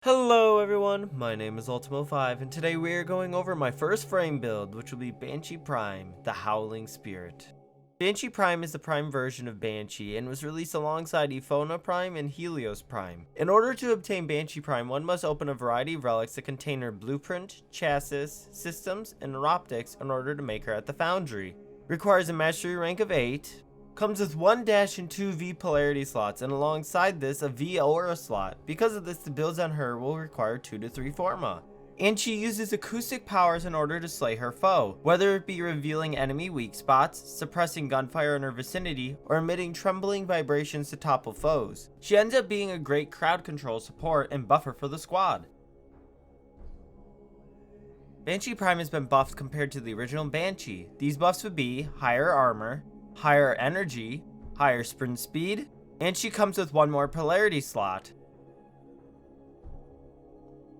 Hello everyone, my name is UltimoFive, and today we are going over my first frame build, which will be Banshee Prime, the Howling Spirit. Banshee Prime is the Prime version of Banshee and was released alongside Epona Prime and Helios Prime. In order to obtain Banshee Prime, one must open a variety of relics that contain her blueprint, chassis, systems, and optics in order to make her at the foundry. Requires a mastery rank of 8. Comes with 1 dash and 2 V polarity slots, and alongside this a V aura slot. Because of this, the builds on her will require 2 to 3 forma. And she uses acoustic powers in order to slay her foe, whether it be revealing enemy weak spots, suppressing gunfire in her vicinity, or emitting trembling vibrations to topple foes. She ends up being a great crowd control support and buffer for the squad. Banshee Prime has been buffed compared to the original Banshee. These buffs would be higher armor, higher energy, higher sprint speed, and she comes with 1 more polarity slot.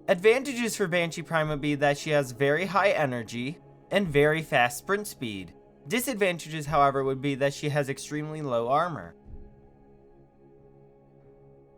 Advantages for Banshee Prime would be that she has very high energy and very fast sprint speed. Disadvantages, however, would be that she has extremely low armor.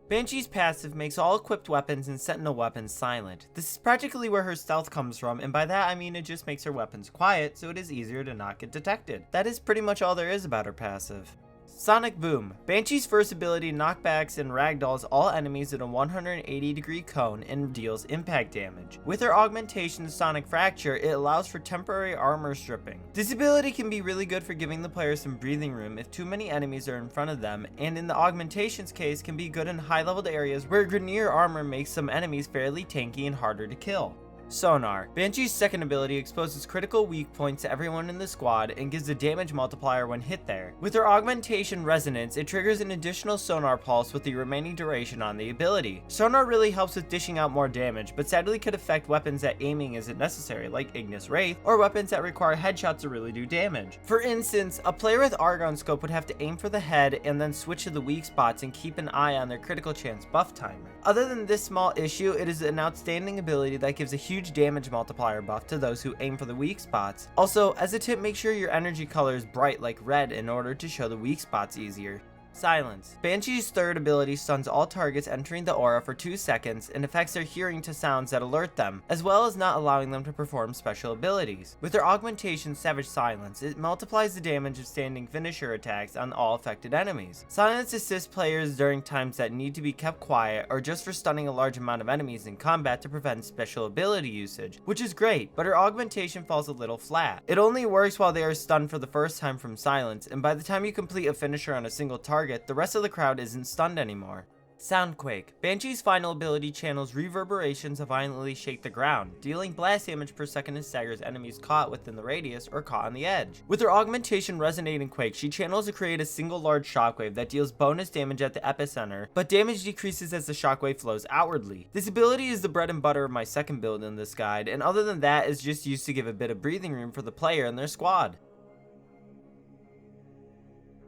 Banshee's passive makes all equipped weapons and sentinel weapons silent. This is practically where her stealth comes from, and by that I mean it just makes her weapons quiet so it is easier to not get detected. That is pretty much all there is about her passive. Sonic Boom. Banshee's first ability knockbacks and ragdolls all enemies in a 180-degree cone and deals impact damage. With her augmentation Sonic Fracture, it allows for temporary armor stripping. This ability can be really good for giving the player some breathing room if too many enemies are in front of them, and in the augmentation's case can be good in high-leveled areas where Grineer armor makes some enemies fairly tanky and harder to kill. Sonar. Banshee's second ability exposes critical weak points to everyone in the squad and gives a damage multiplier when hit there. With her augmentation Resonance, it triggers an additional sonar pulse with the remaining duration on the ability. Sonar really helps with dishing out more damage, but sadly could affect weapons that aiming isn't necessary, like Ignis Wraith, or weapons that require headshots to really do damage. For instance, a player with Argon Scope would have to aim for the head and then switch to the weak spots and keep an eye on their critical chance buff timer. Other than this small issue, it is an outstanding ability that gives a huge damage multiplier buff to those who aim for the weak spots. Also, as a tip, make sure your energy color is bright like red in order to show the weak spots easier. Silence. Banshee's third ability stuns all targets entering the aura for 2 seconds and affects their hearing to sounds that alert them, as well as not allowing them to perform special abilities. With their augmentation Savage Silence, it multiplies the damage of standing finisher attacks on all affected enemies. Silence assists players during times that need to be kept quiet or just for stunning a large amount of enemies in combat to prevent special ability usage, which is great, but her augmentation falls a little flat. It only works while they are stunned for the first time from Silence, and by the time you complete a finisher on a single target, the rest of the crowd isn't stunned anymore. Soundquake. Banshee's final ability channels reverberations to violently shake the ground, dealing blast damage per second and staggers enemies caught within the radius or caught on the edge. With her augmentation Resonating Quake, she channels to create a single large shockwave that deals bonus damage at the epicenter, but damage decreases as the shockwave flows outwardly. This ability is the bread and butter of my second build in this guide, and other than that is just used to give a bit of breathing room for the player and their squad.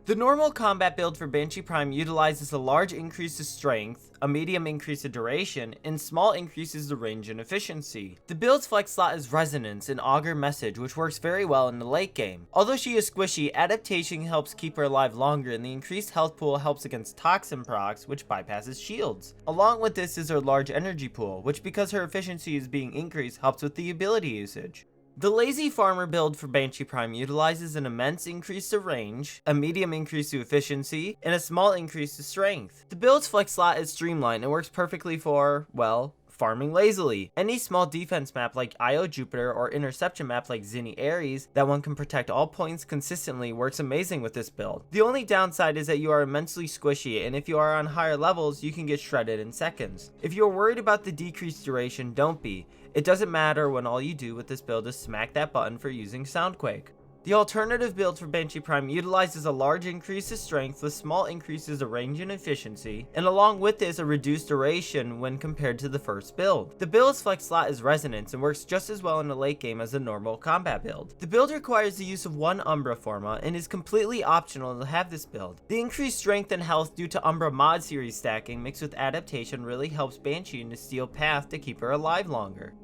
The normal combat build for Banshee Prime utilizes a large increase to strength, a medium increase to duration, and small increases to range and efficiency. The build's flex slot is Resonance and Augur Message, which works very well in the late game. Although she is squishy, Adaptation helps keep her alive longer, and the increased health pool helps against toxin procs, which bypasses shields. Along with this is her large energy pool, which because her efficiency is being increased helps with the ability usage. The Lazy Farmer build for Banshee Prime utilizes an immense increase to range, a medium increase to efficiency, and a small increase to strength. The build's flex slot is streamlined and works perfectly for, well, farming lazily. Any small defense map like Io Jupiter or interception map like Zinni Ares that one can protect all points consistently works amazing with this build. The only downside is that you are immensely squishy, and if you are on higher levels you can get shredded in seconds. If you are worried about the decreased duration, don't be. It doesn't matter when all you do with this build is smack that button for using Soundquake. The alternative build for Banshee Prime utilizes a large increase to strength with small increases to range and efficiency, and along with this a reduced duration when compared to the first build. The build's flex slot is Resonance and works just as well in the late game as a normal combat build. The build requires the use of 1 Umbra forma and is completely optional to have this build. The increased strength and health due to Umbra mod series stacking mixed with Adaptation really helps Banshee in the steel path to keep her alive longer.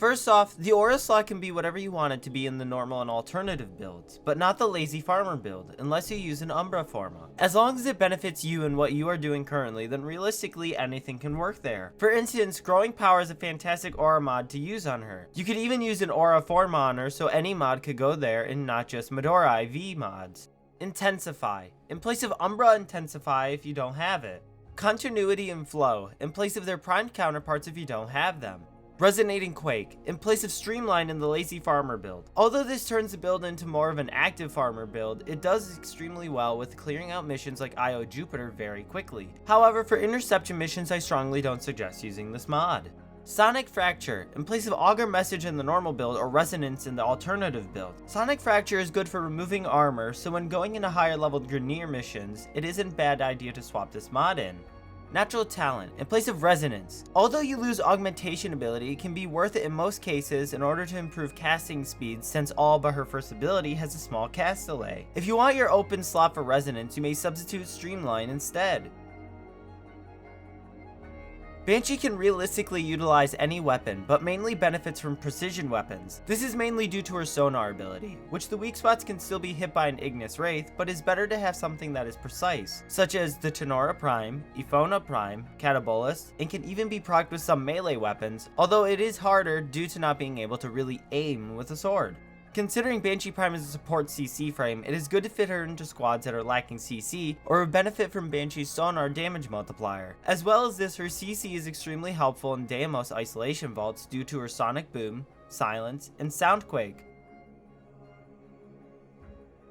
First off, the aura slot can be whatever you want it to be in the normal and alternative builds, but not the lazy farmer build, unless you use an Umbra Forma. As long as it benefits you and what you are doing currently, then realistically anything can work there. For instance, Growing Power is a fantastic aura mod to use on her. You could even use an aura Forma on her, so any mod could go there and not just Medora IV mods. Intensify, in place of Umbra Intensify if you don't have it. Continuity and Flow, in place of their primed counterparts if you don't have them. Resonating Quake, in place of Streamline in the Lazy Farmer build. Although this turns the build into more of an active farmer build, it does extremely well with clearing out missions like IO Jupiter very quickly. However, for interception missions, I strongly don't suggest using this mod. Sonic Fracture, in place of Augur Message in the normal build or Resonance in the alternative build. Sonic Fracture is good for removing armor, so when going into higher level Grineer missions, it isn't a bad idea to swap this mod in. Natural Talent, in place of Resonance. Although you lose Augmentation ability, it can be worth it in most cases in order to improve casting speed, since all but her first ability has a small cast delay. If you want your open slot for Resonance, you may substitute Streamline instead. Banshee can realistically utilize any weapon, but mainly benefits from precision weapons. This is mainly due to her sonar ability, which the weak spots can still be hit by an Ignis Wraith, but is better to have something that is precise, such as the Tenora Prime, Ifona Prime, Catabolus, and can even be procced with some melee weapons, although it is harder due to not being able to really aim with a sword. Considering Banshee Prime is a support CC frame, it is good to fit her into squads that are lacking CC, or would benefit from Banshee's sonar damage multiplier. As well as this, her CC is extremely helpful in Deimos isolation vaults due to her Sonic Boom, Silence, and Soundquake.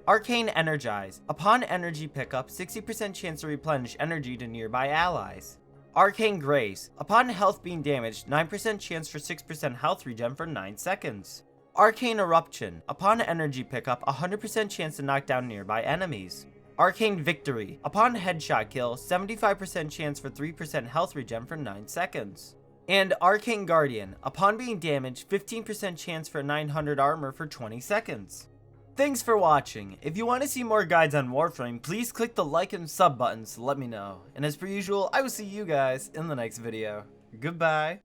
Arcane Energize. Upon energy pickup, 60% chance to replenish energy to nearby allies. Arcane Grace. Upon health being damaged, 9% chance for 6% health regen for 9 seconds. Arcane Eruption. Upon energy pickup, 100% chance to knock down nearby enemies. Arcane Victory. Upon headshot kill, 75% chance for 3% health regen for 9 seconds. And Arcane Guardian. Upon being damaged, 15% chance for 900 armor for 20 seconds. Thanks for watching. If you want to see more guides on Warframe, please click the like and sub buttons to let me know. And as per usual, I will see you guys in the next video. Goodbye.